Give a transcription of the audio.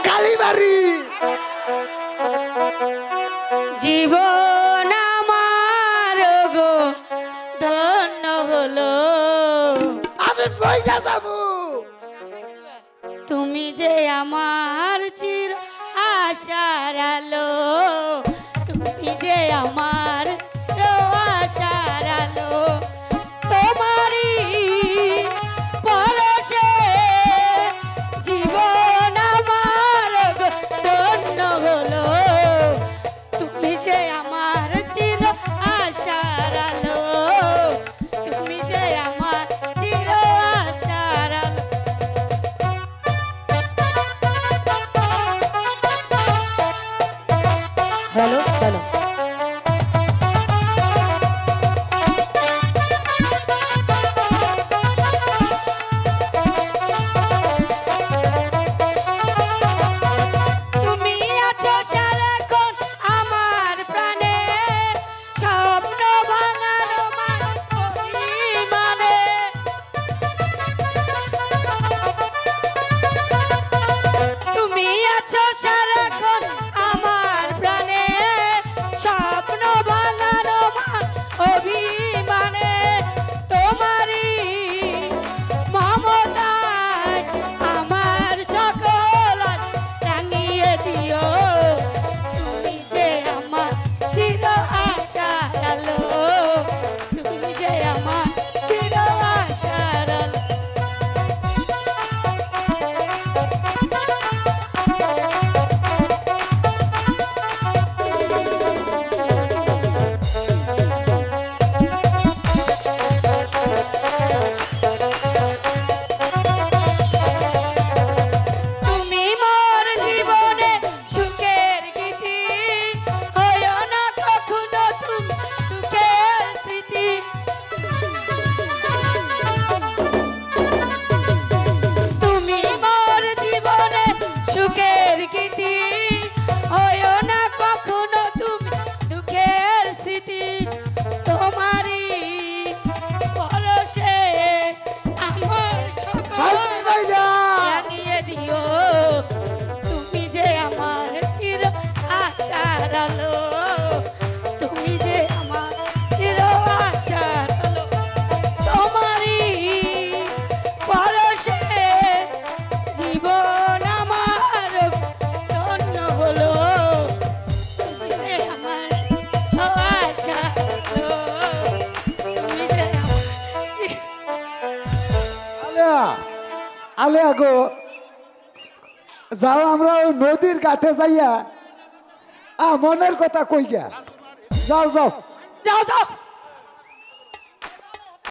কালীবাড়ি জীবন আমার গো ধন্য হলো আমি পয়সা যাবো তুমি যে আমার চির আশার আলো তুমি যে আমার আশার আলো তোমারই পরশে জীবন আমার ধন্য হলো তুমি যে আমার চির আশার আলো তুমি যে আমার চির আশার আলো হ্যালো হ্যালো আলে আগো যাও আমরা ওই নদীর ঘাটে যাইয়া মনের কথা কই গা যাও যাও যাও যাও